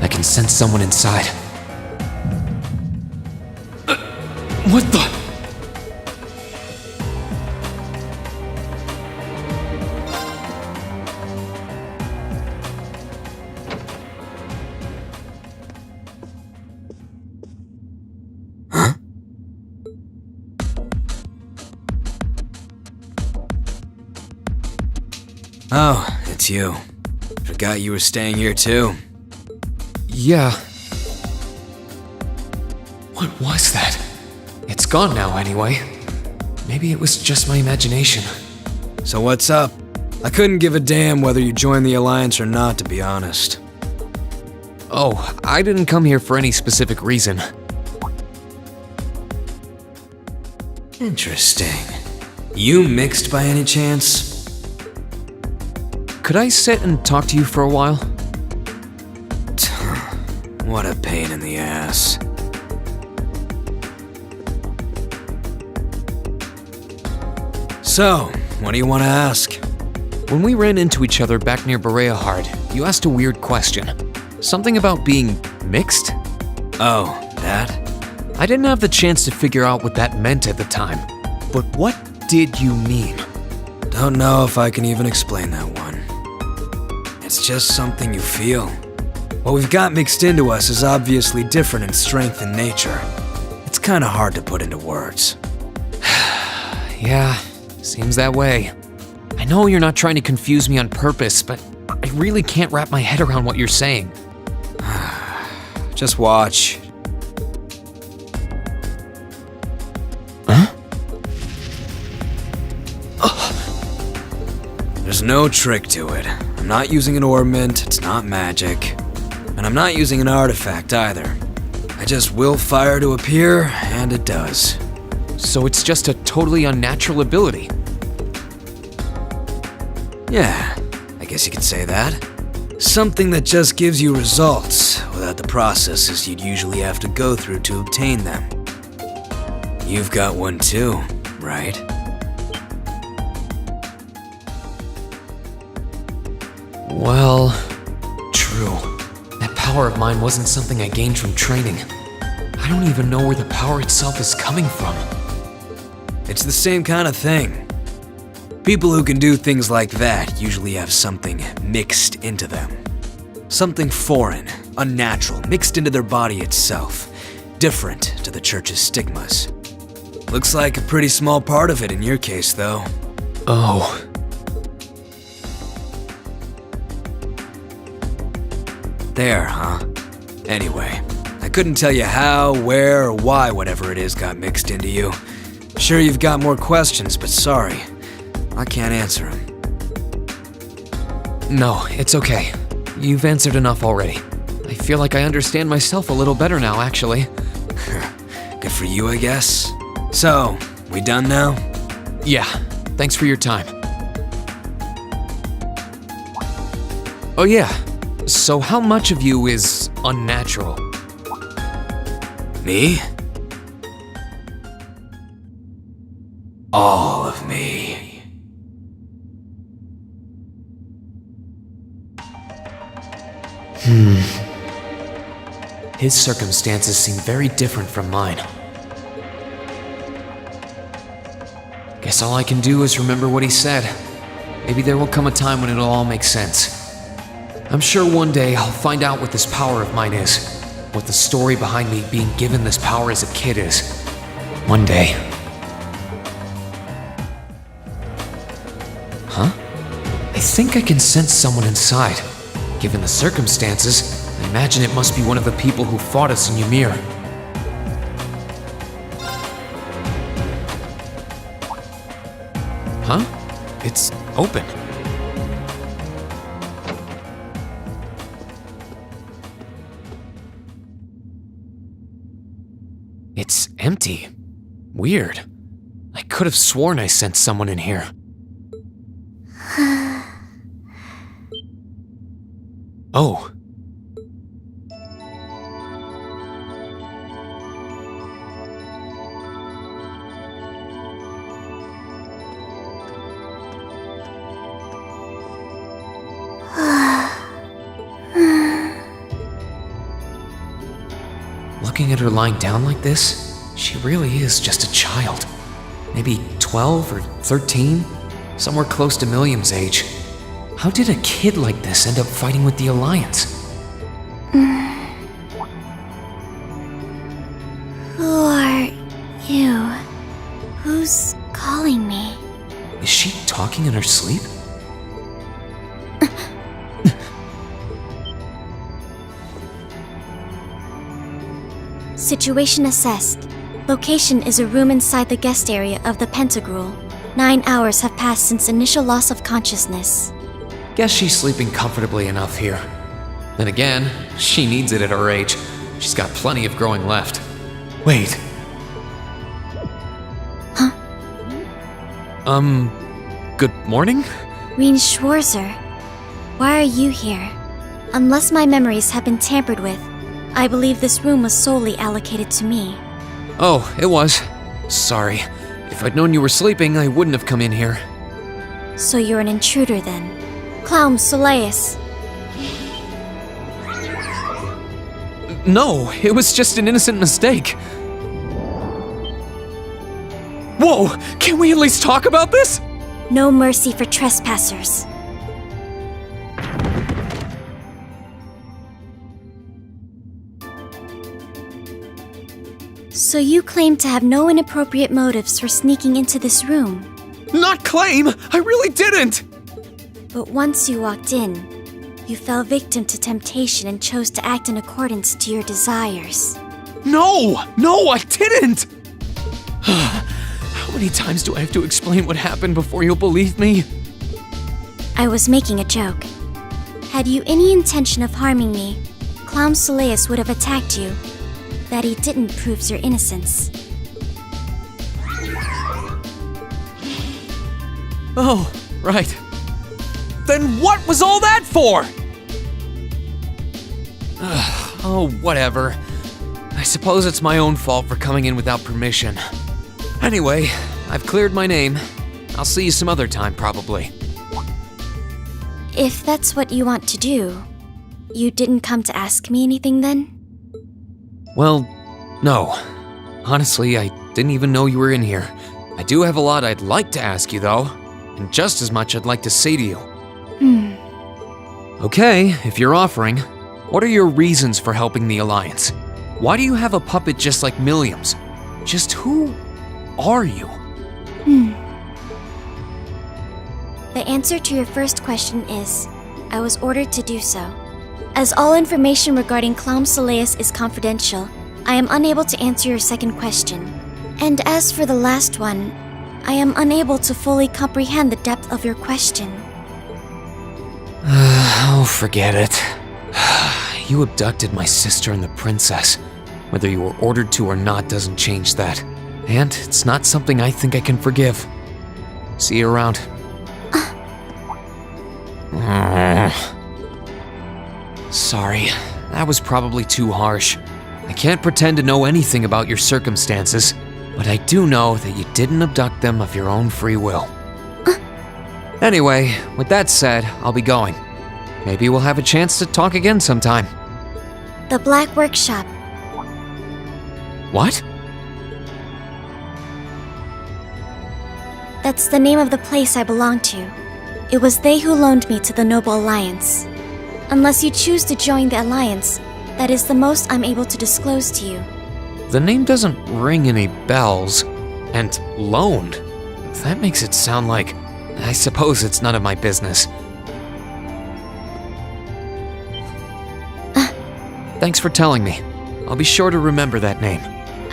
I can sense someone inside. What the? Oh, it's you. Forgot you were staying here too. Yeah. What was that? It's gone now anyway. Maybe it was just my imagination. So what's up? I couldn't give a damn whether you joined the Alliance or not, to be honest. Oh, I didn't come here for any specific reason. Interesting. You mixed by any chance? Could I sit and talk to you for a while? What a pain in the ass. So, what do you want to ask? When we ran into each other back near Bereahard, you asked a weird question. Something about being mixed? Oh, that? I didn't have the chance to figure out what that meant at the time. But what did you mean? Don't know if I can even explain that one. It's just something you feel. What we've got mixed into us is obviously different in strength and nature. It's kinda hard to put into words. Yeah, seems that way. I know you're not trying to confuse me on purpose, but I really can't wrap my head around what you're saying. Just watch. Huh? There's no trick to it. I'm not using an ornament, it's not magic. And I'm not using an artifact either. I just will fire to appear, and it does. So it's just a totally unnatural ability? Yeah, I guess you could say that. Something that just gives you results, without the processes you'd usually have to go through to obtain them. You've got one too, right? Well, true. That power of mine wasn't something I gained from training. I don't even know where the power itself is coming from. It's the same kind of thing. People who can do things like that usually have something mixed into them. Something foreign, unnatural, mixed into their body itself. Different to the church's stigmas. Looks like a pretty small part of it in your case, though. Oh. There, huh? Anyway, I couldn't tell you how, where, or why whatever it is got mixed into you. Sure you've got more questions, but sorry. I can't answer them. No, it's okay. You've answered enough already. I feel like I understand myself a little better now, actually. Good for you, I guess. So, we done now? Yeah, thanks for your time. Oh yeah, so how much of you is unnatural? Me? All of me. His circumstances seem very different from mine. Guess all I can do is remember what he said. Maybe there will come a time when it'll all make sense. I'm sure one day I'll find out what this power of mine is. What the story behind me being given this power as a kid is. One day. Huh? I think I can sense someone inside. Given the circumstances, I imagine it must be one of the people who fought us in Ymir. Huh? It's open. It's empty. Weird. I could have sworn I sensed someone in here. Oh. looking at her lying down like this, she really is just a child. Maybe 12 or 13, somewhere close to Milliam's age. How did a kid like this end up fighting with the Alliance? Who are you? Who's calling me? Is she talking in her sleep? Situation assessed. Location is a room inside the guest area of the Pentagrule. 9 hours have passed since initial loss of consciousness. Guess she's sleeping comfortably enough here. Then again, she needs it at her age. She's got plenty of growing left. Wait. Huh? Good morning? Reen Schwarzer, why are you here? Unless my memories have been tampered with, I believe this room was solely allocated to me. Oh, it was. Sorry. If I'd known you were sleeping, I wouldn't have come in here. So you're an intruder then. Clown Soleus. No, it was just an innocent mistake. Whoa! Can we at least talk about this? No mercy for trespassers. So you claim to have no inappropriate motives for sneaking into this room. Not claim! I really didn't! But once you walked in, you fell victim to temptation and chose to act in accordance to your desires. No! No, I didn't! How many times do I have to explain what happened before you'll believe me? I was making a joke. Had you any intention of harming me, Clown Soleus would have attacked you. That he didn't proves your innocence. Oh, right. Then what was all that for? Oh, whatever. I suppose it's my own fault for coming in without permission. Anyway, I've cleared my name. I'll see you some other time, probably. If that's what you want to do, you didn't come to ask me anything then? Well, no. Honestly, I didn't even know you were in here. I do have a lot I'd like to ask you, though, and just as much I'd like to say to you. Okay, if you're offering, what are your reasons for helping the Alliance? Why do you have a puppet just like Milliam's? Just who are you? The answer to your first question is, I was ordered to do so. As all information regarding Clown Soleus is confidential, I am unable to answer your second question. And as for the last one, I am unable to fully comprehend the depth of your question. Oh, forget it. You abducted my sister and the princess. Whether you were ordered to or not doesn't change that. And it's not something I think I can forgive. See you around. Sorry, that was probably too harsh. I can't pretend to know anything about your circumstances, but I do know that you didn't abduct them of your own free will. Anyway, with that said, I'll be going. Maybe we'll have a chance to talk again sometime. The Black Workshop. What? That's the name of the place I belong to. It was they who loaned me to the Noble Alliance. Unless you choose to join the Alliance, that is the most I'm able to disclose to you. The name doesn't ring any bells. And loaned? That makes it sound like... I suppose it's none of my business. Thanks for telling me. I'll be sure to remember that name.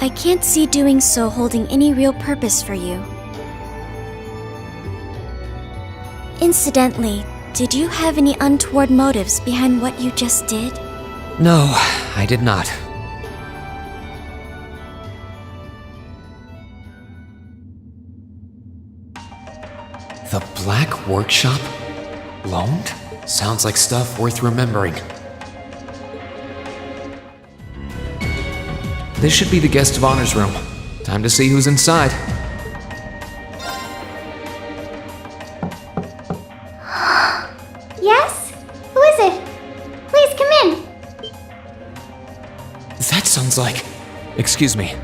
I can't see doing so holding any real purpose for you. Incidentally, did you have any untoward motives behind what you just did? No, I did not. The Black Workshop? Loaned? Sounds like stuff worth remembering. This should be the guest of honor's room. Time to see who's inside. Yes? Who is it? Please come in. That sounds like Excuse me.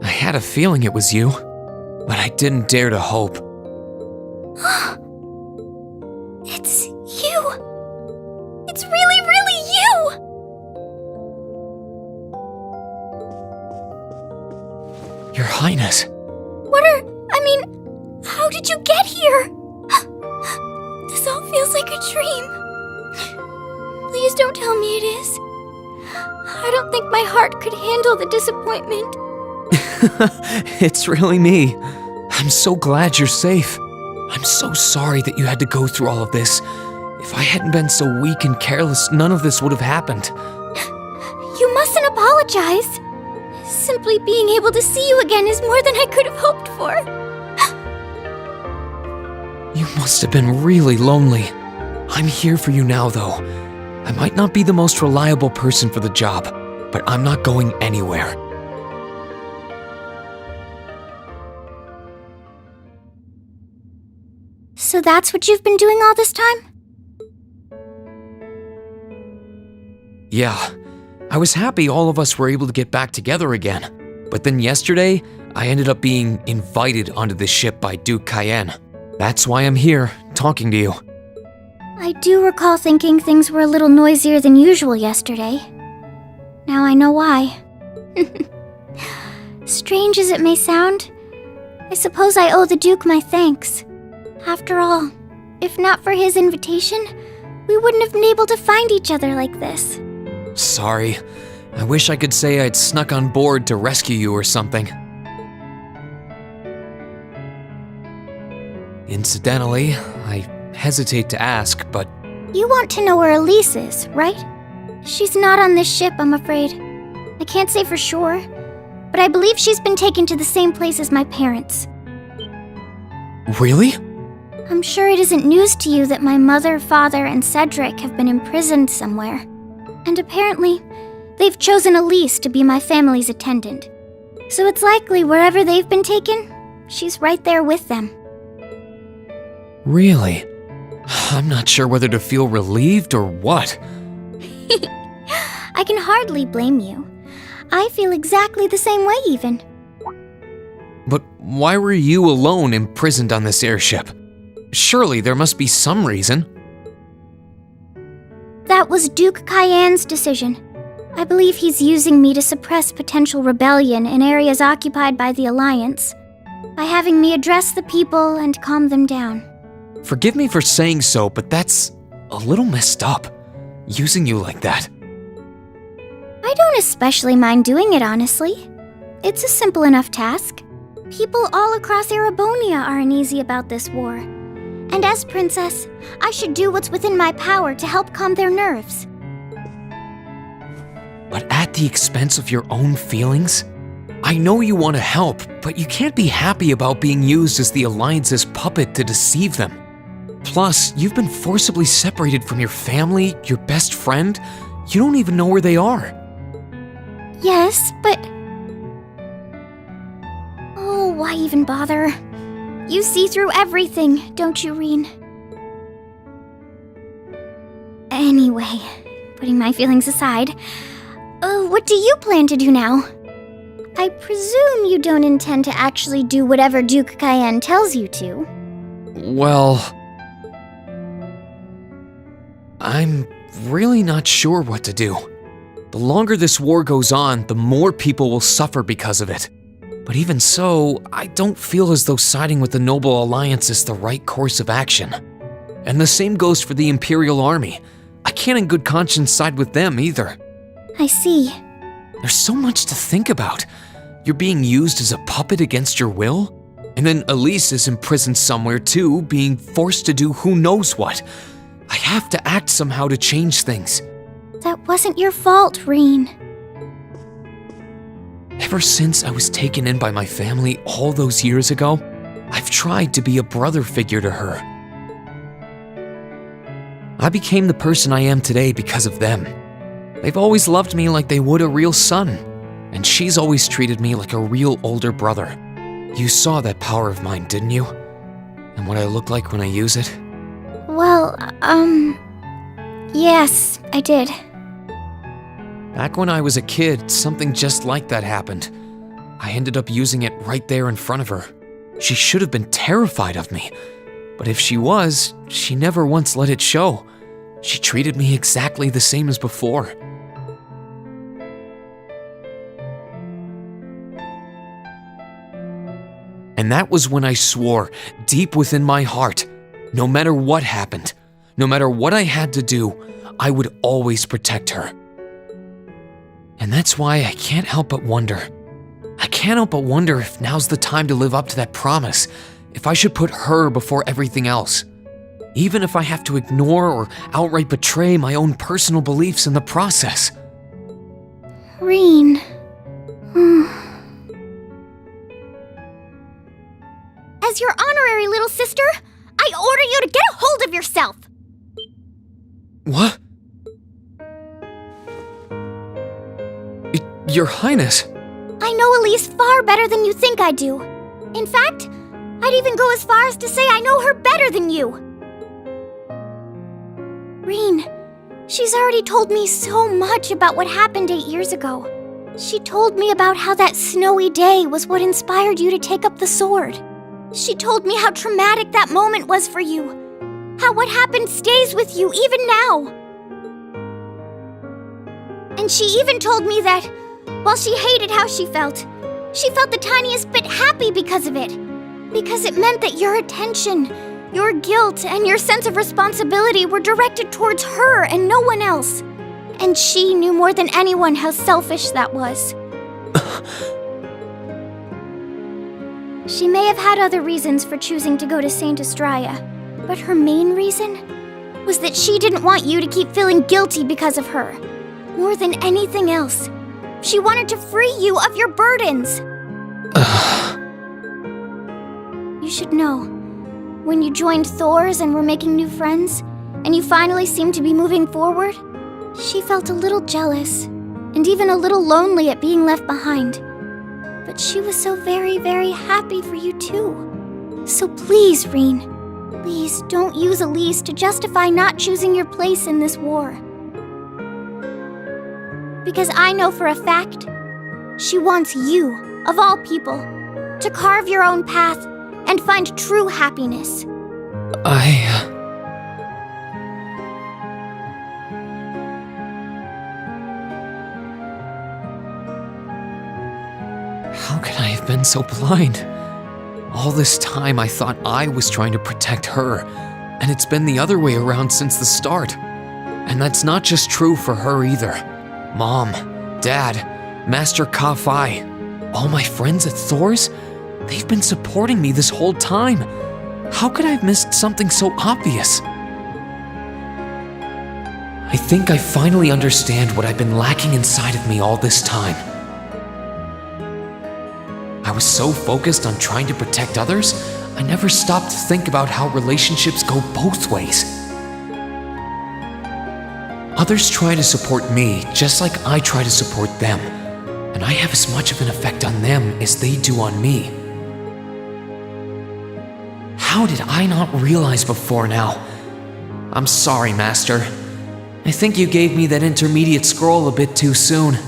I had a feeling it was you, but I didn't dare to hope. It's you! It's really, really you! Your Highness. How did you get here? This all feels like a dream. Please don't tell me it is. I don't think my heart could handle the disappointment. It's really me. I'm so glad you're safe. I'm so sorry that you had to go through all of this. If I hadn't been so weak and careless, none of this would have happened. You mustn't apologize. Simply being able to see you again is more than I could have hoped for. You must have been really lonely. I'm here for you now, though. I might not be the most reliable person for the job, but I'm not going anywhere. So that's what you've been doing all this time? Yeah, I was happy all of us were able to get back together again. But then yesterday, I ended up being invited onto this ship by Duke Cayenne. That's why I'm here, talking to you. I do recall thinking things were a little noisier than usual yesterday. Now I know why. Strange as it may sound, I suppose I owe the Duke my thanks. After all, if not for his invitation, we wouldn't have been able to find each other like this. Sorry. I wish I could say I'd snuck on board to rescue you or something. Incidentally, I hesitate to ask, but You want to know where Elise is, right? She's not on this ship, I'm afraid. I can't say for sure, but I believe she's been taken to the same place as my parents. really? I'm sure it isn't news to you that my mother, father, and Cedric have been imprisoned somewhere. And apparently, they've chosen Elise to be my family's attendant. So it's likely wherever they've been taken, she's right there with them. Really? I'm not sure whether to feel relieved or what. I can hardly blame you. I feel exactly the same way, even. But why were you alone imprisoned on this airship? Surely there must be some reason. That was Duke Cayenne's decision. I believe he's using me to suppress potential rebellion in areas occupied by the Alliance, by having me address the people and calm them down. Forgive me for saying so, but that's a little messed up, using you like that. I don't especially mind doing it, honestly. It's a simple enough task. People all across Erebonia are uneasy about this war. And as princess, I should do what's within my power to help calm their nerves. But at the expense of your own feelings? I know you want to help, but you can't be happy about being used as the Alliance's puppet to deceive them. Plus, you've been forcibly separated from your family, your best friend. You don't even know where they are. Yes, but... Oh, why even bother? You see through everything, don't you, Reen? Anyway, putting my feelings aside, what do you plan to do now? I presume you don't intend to actually do whatever Duke Cayenne tells you to. Well, I'm really not sure what to do. The longer this war goes on, the more people will suffer because of it. But even so, I don't feel as though siding with the Noble Alliance is the right course of action. And the same goes for the Imperial Army. I can't in good conscience side with them either. I see. There's so much to think about. You're being used as a puppet against your will? And then Elise is imprisoned somewhere too, being forced to do who knows what. I have to act somehow to change things. That wasn't your fault, Reen. Ever since I was taken in by my family all those years ago, I've tried to be a brother figure to her. I became the person I am today because of them. They've always loved me like they would a real son, and she's always treated me like a real older brother. You saw that power of mine, didn't you? And what I look like when I use it? Well, yes, I did. Back when I was a kid, something just like that happened. I ended up using it right there in front of her. She should have been terrified of me, but if she was, she never once let it show. She treated me exactly the same as before. And that was when I swore, deep within my heart, no matter what happened, no matter what I had to do, I would always protect her. And that's why I can't help but wonder. I can't help but wonder if now's the time to live up to that promise, if I should put her before everything else. Even if I have to ignore or outright betray my own personal beliefs in the process. Reen. As your honorary little sister, I order you to get a hold of yourself! What? Your Highness. I know Elise far better than you think I do. In fact, I'd even go as far as to say I know her better than you. Reen, she's already told me so much about what happened 8 years ago. She told me about how that snowy day was what inspired you to take up the sword. She told me how traumatic that moment was for you. How what happened stays with you even now. And she even told me that, while she hated how she felt the tiniest bit happy because of it. Because it meant that your attention, your guilt, and your sense of responsibility were directed towards her and no one else. And she knew more than anyone how selfish that was. She may have had other reasons for choosing to go to Saint Estrella, but her main reason was that she didn't want you to keep feeling guilty because of her. More than anything else, she wanted to free you of your burdens. You should know, when you joined Thor's and were making new friends, and you finally seemed to be moving forward, she felt a little jealous, and even a little lonely at being left behind. But she was so very, very happy for you too. So please, Reen, please don't use Elise to justify not choosing your place in this war. Because I know for a fact, she wants you, of all people, to carve your own path and find true happiness. How could I have been so blind? All this time I thought I was trying to protect her, and it's been the other way around since the start. And that's not just true for her either. Mom, Dad, Master Ka-Fai, all my friends at Thor's, they've been supporting me this whole time. How could I have missed something so obvious? I think I finally understand what I've been lacking inside of me all this time. I was so focused on trying to protect others, I never stopped to think about how relationships go both ways. Others try to support me just like I try to support them, and I have as much of an effect on them as they do on me. How did I not realize before now? I'm sorry, Master. I think you gave me that intermediate scroll a bit too soon.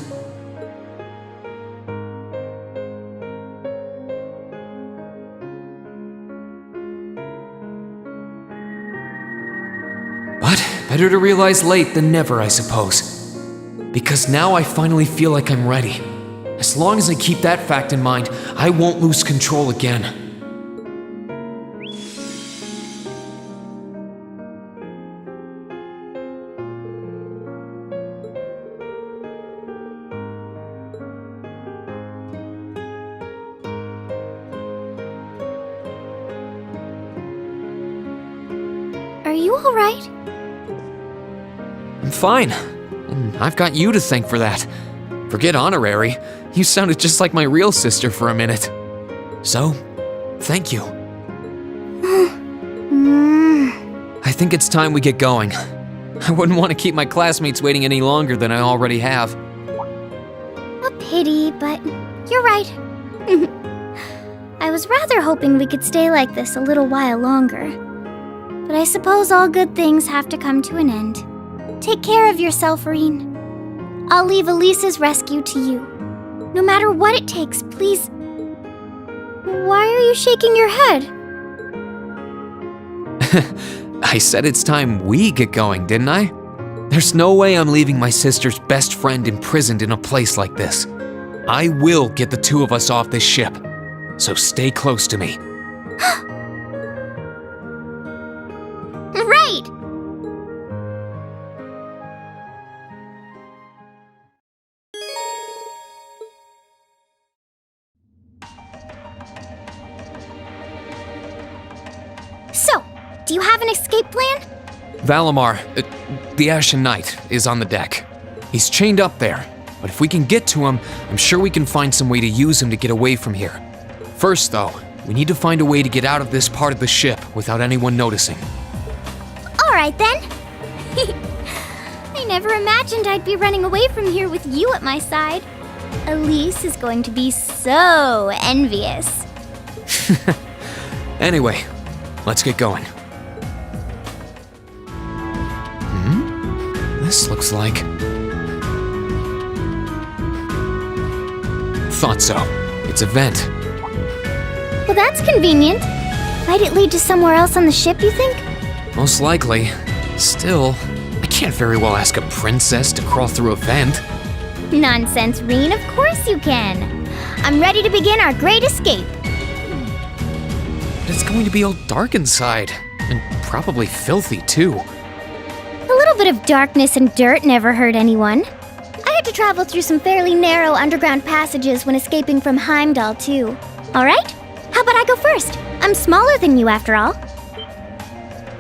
But better to realize late than never, I suppose. Because now I finally feel like I'm ready. As long as I keep that fact in mind, I won't lose control again. Are you all right? I'm fine. And I've got you to thank for that. Forget honorary. You sounded just like my real sister for a minute. So, thank you. I think it's time we get going. I wouldn't want to keep my classmates waiting any longer than I already have. A pity, but you're right. I was rather hoping we could stay like this a little while longer. But I suppose all good things have to come to an end. Take care of yourself, Reen. I'll leave Elise's rescue to you. No matter what it takes, please. Why are you shaking your head? I said it's time we get going, didn't I? There's no way I'm leaving my sister's best friend imprisoned in a place like this. I will get the two of us off this ship. So stay close to me. Right! So, do you have an escape plan? Valimar, the Ashen Knight, is on the deck. He's chained up there, but if we can get to him, I'm sure we can find some way to use him to get away from here. First, though, we need to find a way to get out of this part of the ship without anyone noticing. Alright then. I never imagined I'd be running away from here with you at my side. Elise is going to be so envious. Anyway, let's get going. This looks like... Thought so. It's a vent. Well, that's convenient. Might it lead to somewhere else on the ship, you think? Most likely. Still, I can't very well ask a princess to crawl through a vent. Nonsense, Reen. Of course you can. I'm ready to begin our great escape. But it's going to be all dark inside. And probably filthy, too. A little bit of darkness and dirt never hurt anyone. I had to travel through some fairly narrow underground passages when escaping from Heimdall, too. All right? How about I go first? I'm smaller than you, after all.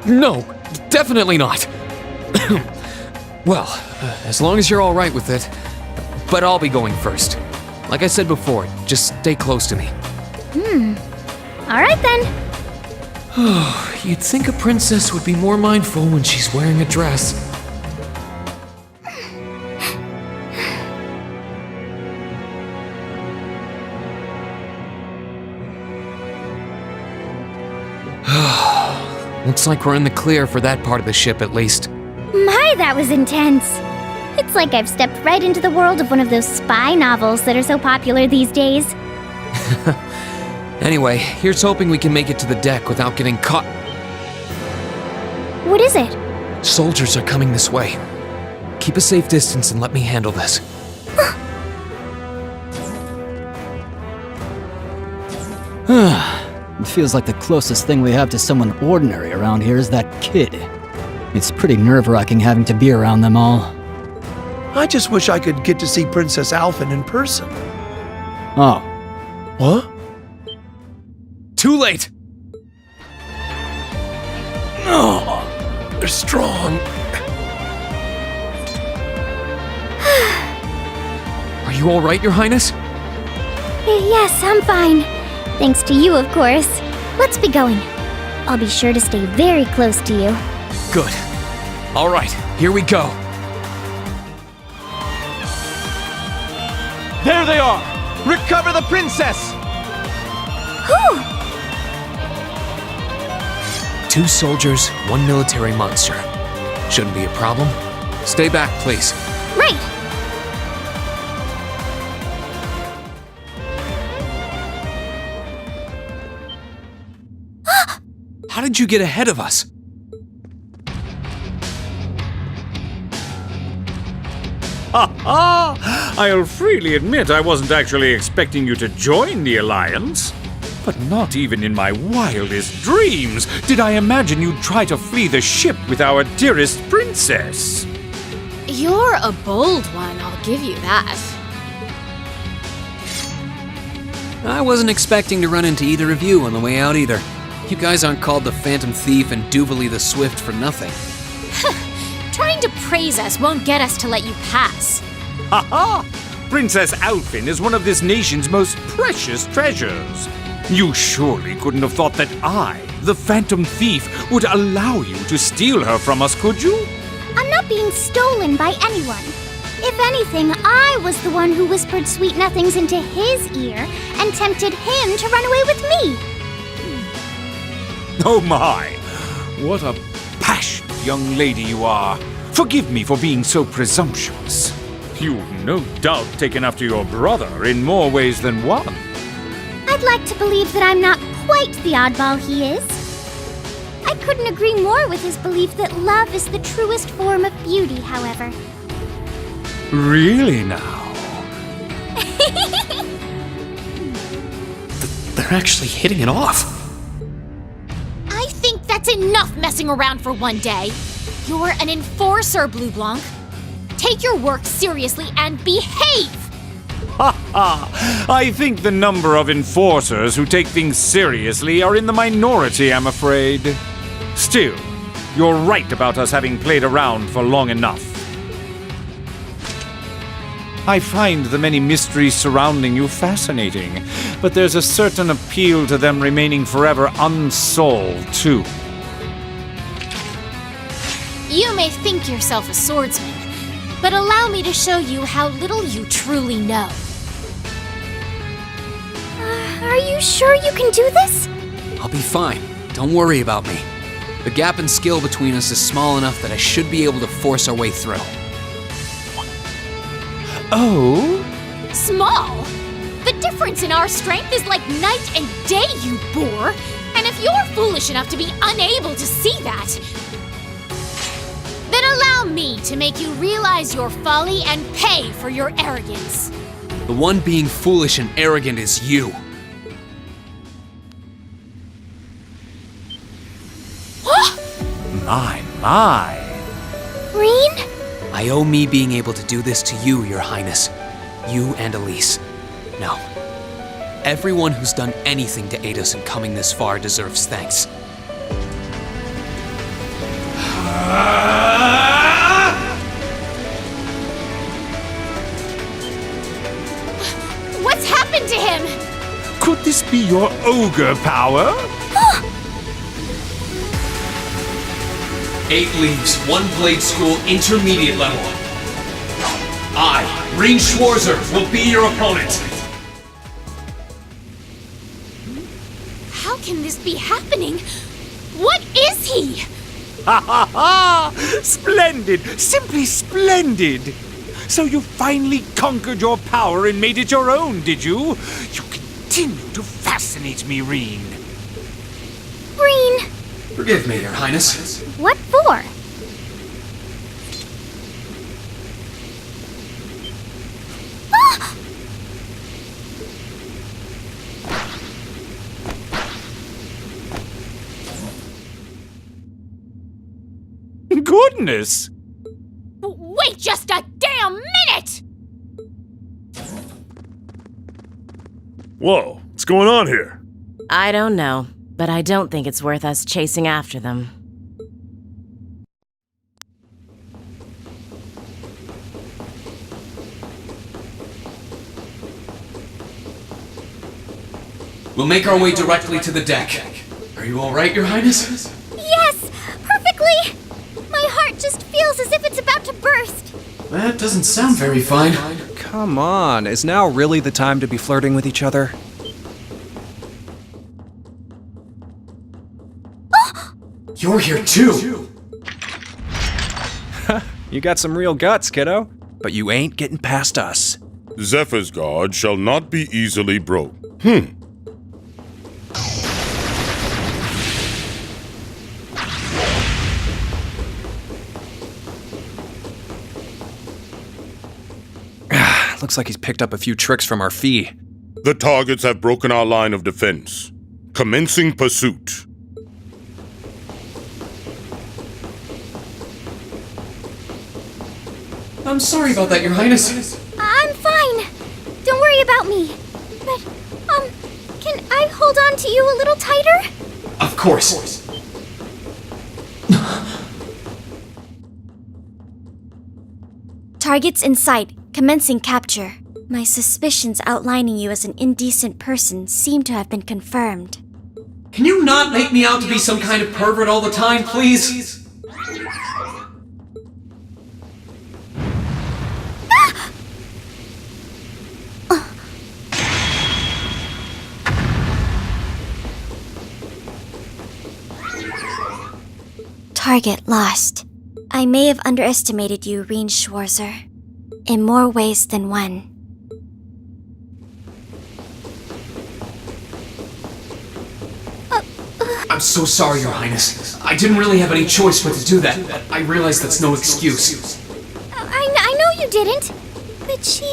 No, definitely not. Well, as long as you're all right with it. But I'll be going first. Like I said before, just stay close to me. All right, then. You'd think a princess would be more mindful when she's wearing a dress. Looks like we're in the clear for that part of the ship, at least. My, that was intense. It's like I've stepped right into the world of one of those spy novels that are so popular these days. Anyway, here's hoping we can make it to the deck without getting caught. What is it? Soldiers are coming this way. Keep a safe distance and let me handle this. It feels like the closest thing we have to someone ordinary around here is that kid. It's pretty nerve-wracking having to be around them all. I just wish I could get to see Princess Alphen in person. Oh, What? Too late! No, they're strong. Are you all right, Your Highness? Yes, I'm fine. Thanks to you, of course. Let's be going. I'll be sure to stay very close to you. Good. All right, here we go. There they are! Recover the princess! Whew! 2 soldiers, 1 military monster. Shouldn't be a problem. Stay back, please. Right! How did you get ahead of us? I'll freely admit I wasn't actually expecting you to join the Alliance. But not even in my wildest dreams did I imagine you'd try to flee the ship with our dearest princess. You're a bold one, I'll give you that. I wasn't expecting to run into either of you on the way out either. You guys aren't called the Phantom Thief and Duvalie the Swift for nothing. Trying to praise us won't get us to let you pass. Ha ha! Princess Alphen is one of this nation's most precious treasures. You surely couldn't have thought that I, the Phantom Thief, would allow you to steal her from us, could you? I'm not being stolen by anyone. If anything, I was the one who whispered sweet nothings into his ear and tempted him to run away with me. Oh my! What a passionate young lady you are. Forgive me for being so presumptuous. You've no doubt taken after your brother in more ways than one. I'd like to believe that I'm not quite the oddball he is. I couldn't agree more with his belief that love is the truest form of beauty, however. Really now? They're actually hitting it off. I think that's enough messing around for one day. You're an enforcer, Blue Blanc. Take your work seriously and behave! Ha ha! I think the number of enforcers who take things seriously are in the minority, I'm afraid. Still, you're right about us having played around for long enough. I find the many mysteries surrounding you fascinating, but there's a certain appeal to them remaining forever unsolved, too. You may think yourself a swordsman, but allow me to show you how little you truly know. Are you sure you can do this? I'll be fine. Don't worry about me. The gap in skill between us is small enough that I should be able to force our way through. Oh? Small? The difference in our strength is like night and day, you boor! And if you're foolish enough to be unable to see that, then allow me to make you realize your folly and pay for your arrogance. The one being foolish and arrogant is you. My. Reen? I owe me being able to do this to you, Your Highness. You and Elise. No. Everyone who's done anything to aid us in coming this far deserves thanks. What's happened to him? Could this be your ogre power? 8 leagues, 1 blade school, intermediate level. I, Reen Schwarzer, will be your opponent. How can this be happening? What is he? Ha ha ha! Splendid! Simply splendid! So you finally conquered your power and made it your own, did you? You continue to fascinate me, Reen. Reen! Forgive me, Your Highness. What for? Goodness! Wait just a damn minute! Whoa, what's going on here? I don't know, but I don't think it's worth us chasing after them. We'll make our way directly to the deck. Are you all right, Your Highness? Yes! Perfectly! My heart just feels as if it's about to burst. That doesn't sound very fine. Come on, is now really the time to be flirting with each other? You're here too! You got some real guts, kiddo. But you ain't getting past us. Zephyr's guard shall not be easily broke. Looks like he's picked up a few tricks from our fee. The targets have broken our line of defense. Commencing pursuit. I'm sorry about that, Your Highness. I'm fine. Don't worry about me. But, can I hold on to you a little tighter? Of course. Targets in sight, commencing capture. My suspicions outlining you as an indecent person seem to have been confirmed. Can you not make me out to be some kind of pervert all the time, please? target lost. I may have underestimated you, Reen Schwarzer. In more ways than one. I'm so sorry, Your Highness. I didn't really have any choice but to do that, but I realize that's no excuse. I know you didn't, but she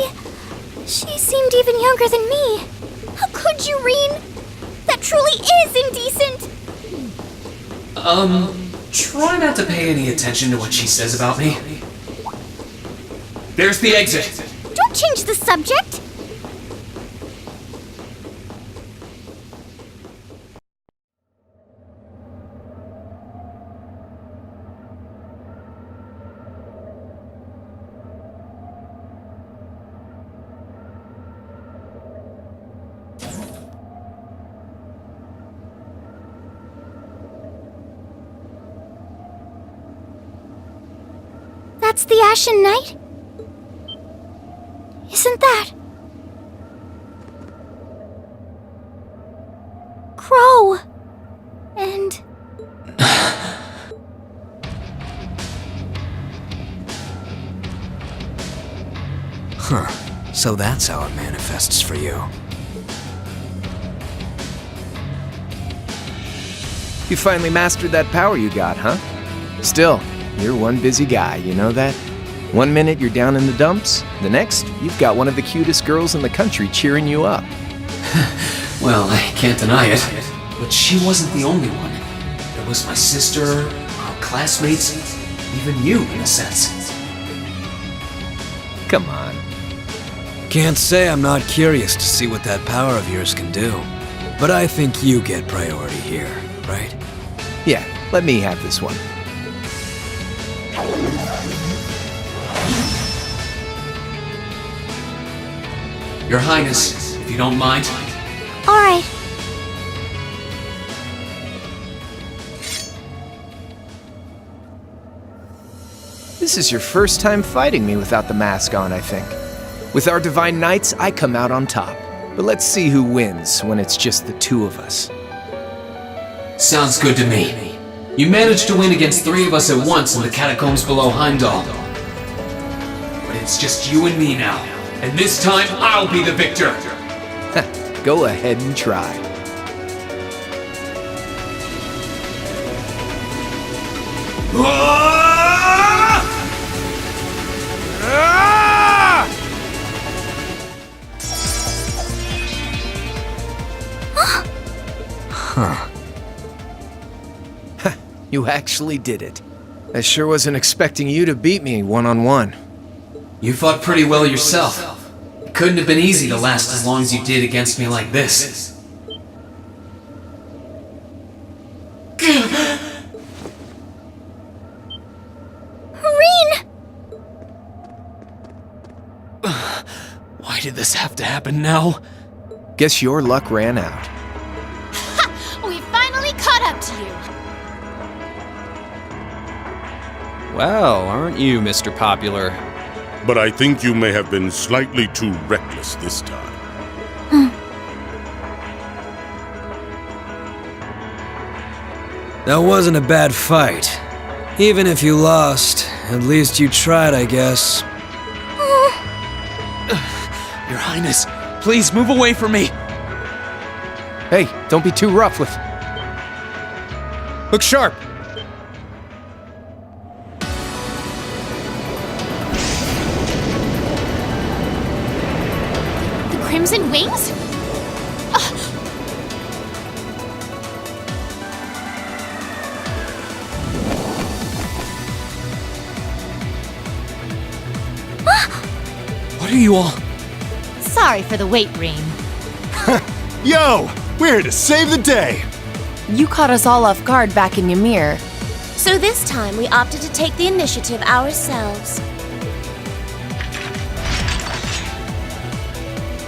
seemed even younger than me. How could you, Reen? That truly is indecent! Try not to pay any attention to what she says about me. There's the exit. Don't change the subject! That's the Ashen Knight? Isn't that... Crow? And... Huh. So that's how it manifests for you. You finally mastered that power you got, huh? Still, you're one busy guy, you know that? One minute you're down in the dumps, the next, you've got one of the cutest girls in the country cheering you up. Well, I can't deny it, but she wasn't the only one. There was my sister, our classmates, even you, in a sense. Come on. Can't say I'm not curious to see what that power of yours can do. But I think you get priority here, right? Yeah, let me have this one. Your Highness, if you don't mind. Alright. This is your first time fighting me without the mask on, I think. With our Divine Knights, I come out on top. But let's see who wins when it's just the two of us. Sounds good to me. You managed to win against 3 of us at once in the catacombs below Heimdall. But it's just you and me now. And this time, I'll be the victor! Go ahead and try. Huh. You actually did it. I sure wasn't expecting you to beat me one-on-one. You fought pretty well yourself. It couldn't have been easy to last as long as you did against me like this. Reen! Why did this have to happen now? Guess your luck ran out. We finally caught up to you! Well, aren't you, Mr. Popular? But I think you may have been slightly too reckless this time. That wasn't a bad fight. Even if you lost, at least you tried, I guess. Your Highness, please move away from me. Hey, don't be too rough with... Look sharp. The Crimson Wings? What are you all... Sorry for the wait, Reen. Yo! We're here to save the day! You caught us all off guard back in Ymir. So this time we opted to take the initiative ourselves.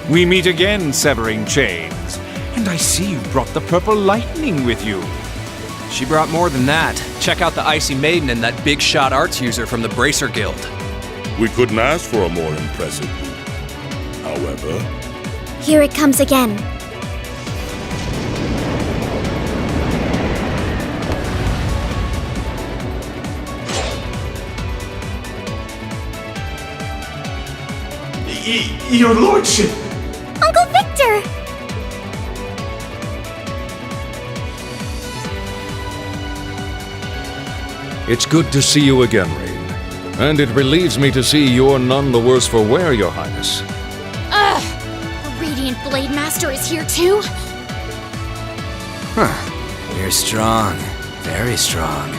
We meet again, Severing Chains. And I see you brought the Purple Lightning with you. She brought more than that. Check out the Icy Maiden and that big shot arts user from the Bracer Guild. We couldn't ask for a more impressive group. However... Here it comes again. Your lordship! Uncle Victor! It's good to see you again, Rain. And it relieves me to see you're none the worse for wear, Your Highness. Ugh! The Radiant Blade Master is here too? Huh. You're strong. Very strong.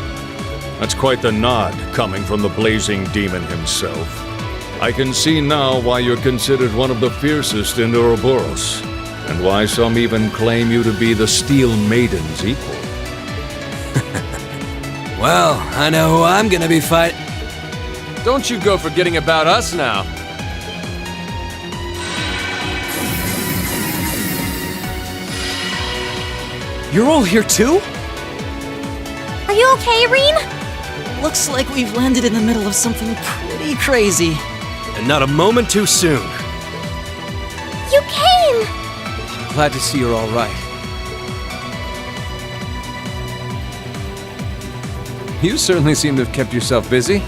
That's quite the nod coming from the blazing demon himself. I can see now why you're considered one of the fiercest in Ouroboros, and why some even claim you to be the Steel Maiden's equal. Well, I know who I'm gonna be fighting. Don't you go forgetting about us now. You're all here too? Are you okay, Reen? Looks like we've landed in the middle of something pretty crazy. And not a moment too soon. You came! Glad to see you're all right. You certainly seem to have kept yourself busy.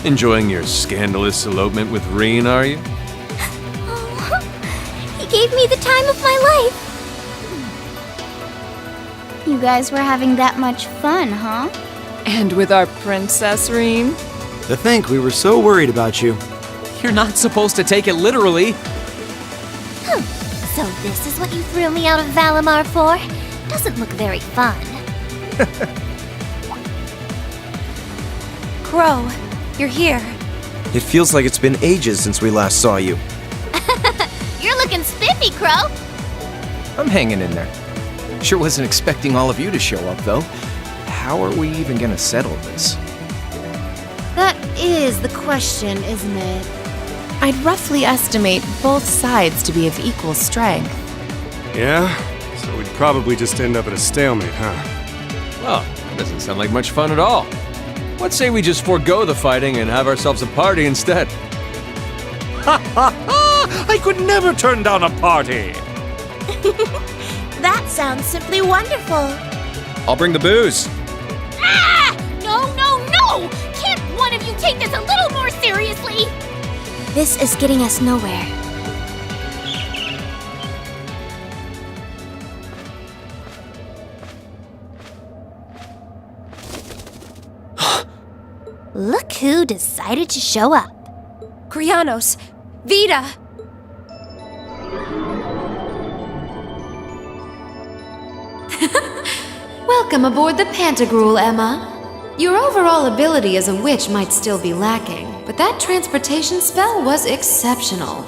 Enjoying your scandalous elopement with Reen, are you? Oh, he gave me the time of my life. You guys were having that much fun, huh? And with our princess, Reen? To think we were so worried about you. You're not supposed to take it literally. So this is what you threw me out of Valimar for? Doesn't look very fun. Crow, you're here. It feels like it's been ages since we last saw you. You're looking spiffy, Crow. I'm hanging in there. Sure wasn't expecting all of you to show up, though. How are we even gonna settle this? That is the question, isn't it? I'd roughly estimate both sides to be of equal strength. Yeah? So we'd probably just end up at a stalemate, huh? Well, that doesn't sound like much fun at all. Let's say we just forego the fighting and have ourselves a party instead. Ha ha ha! I could never turn down a party! That sounds simply wonderful. I'll bring the booze. Ah! No, no, no! Can't one of you take this a little more seriously? This is getting us nowhere. Look who decided to show up. Krianos! Vita! Welcome aboard the Pantagruel, Emma. Your overall ability as a witch might still be lacking, but that transportation spell was exceptional.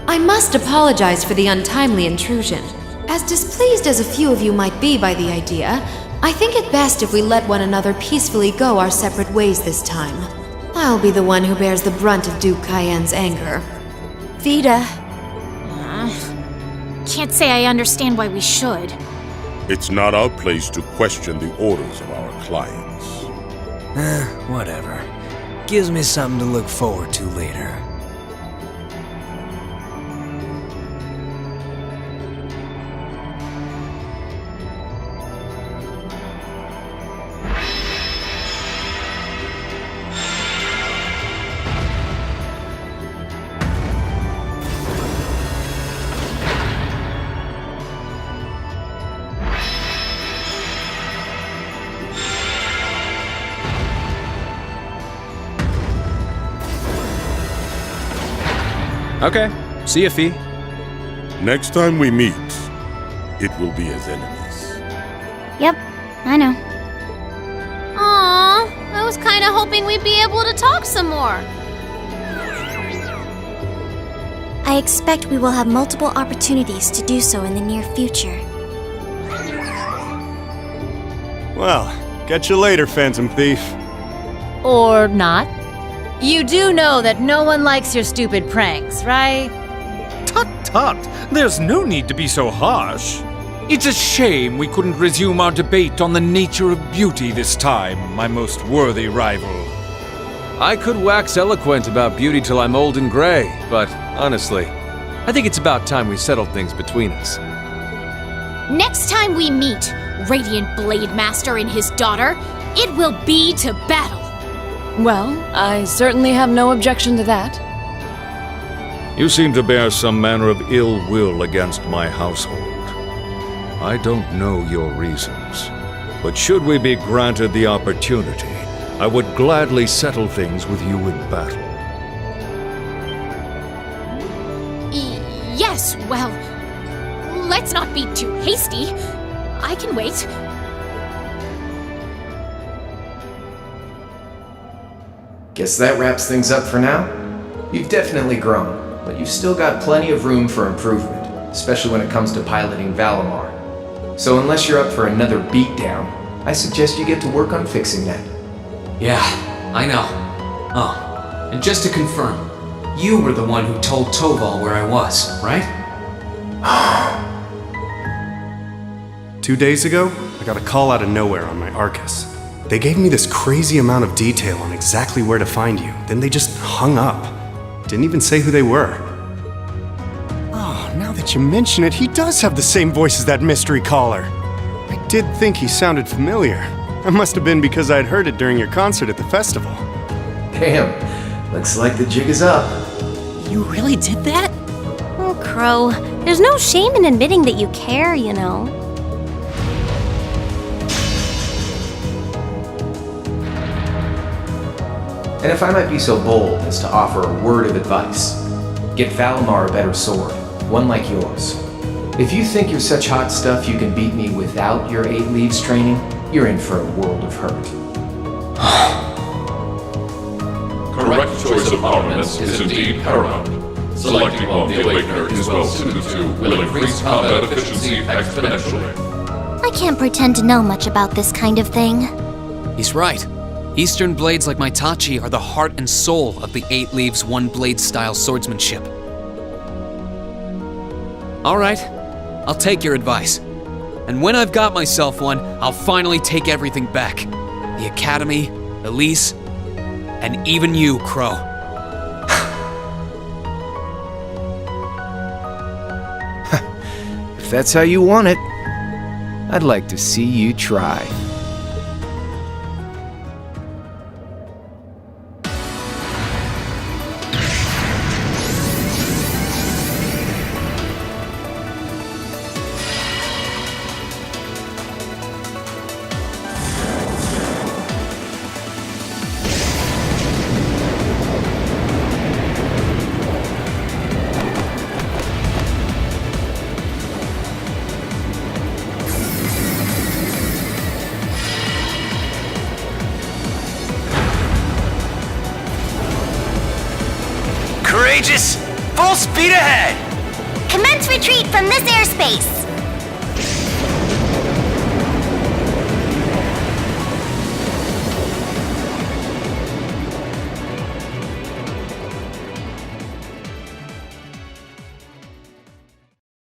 I must apologize for the untimely intrusion. As displeased as a few of you might be by the idea, I think it best if we let one another peacefully go our separate ways this time. I'll be the one who bears the brunt of Duke Cayenne's anger. Vita. Can't say I understand why we should. It's not our place to question the orders of our clients. Whatever. Gives me something to look forward to later. Okay. See ya, Fee. Next time we meet, it will be as enemies. Yep, I know. Aww, I was kinda hoping we'd be able to talk some more. I expect we will have multiple opportunities to do so in the near future. Well, catch you later, Phantom Thief. Or not. You do know that no one likes your stupid pranks, right? Tut tut! There's no need to be so harsh. It's a shame we couldn't resume our debate on the nature of beauty this time, my most worthy rival. I could wax eloquent about beauty till I'm old and gray, but honestly, I think it's about time we settled things between us. Next time we meet, Radiant Blade Master and his daughter, it will be to battle. Well, I certainly have no objection to that. You seem to bear some manner of ill will against my household. I don't know your reasons, but should we be granted the opportunity, I would gladly settle things with you in battle. Yes, well, let's not be too hasty. I can wait. Guess that wraps things up for now. You've definitely grown, but you've still got plenty of room for improvement, especially when it comes to piloting Valimar. So unless you're up for another beatdown, I suggest you get to work on fixing that. Yeah, I know. Oh, and just to confirm, you were the one who told Toval where I was, right? 2 days ago, I got a call out of nowhere on my Arcus. They gave me this crazy amount of detail on exactly where to find you, then they just hung up. Didn't even say who they were. Oh, now that you mention it, he does have the same voice as that mystery caller. I did think he sounded familiar. That must have been because I'd heard it during your concert at the festival. Damn, looks like the jig is up. You really did that? Oh, Crow, there's no shame in admitting that you care, you know. And if I might be so bold as to offer a word of advice, get Valimar a better sword, one like yours. If you think you're such hot stuff you can beat me without your 8 Leaves training, you're in for a world of hurt. Correct choice of armaments is indeed paramount. Selecting one the Awakener is well suited to will increase combat efficiency exponentially. I can't pretend to know much about this kind of thing. He's right. Eastern blades like my Tachi are the heart and soul of the 8 Leaves 1 blade style swordsmanship. Alright, I'll take your advice. And when I've got myself one, I'll finally take everything back. The Academy, Elise, and even you, Crow. If that's how you want it, I'd like to see you try. Courageous! Full speed ahead! Commence retreat from this airspace!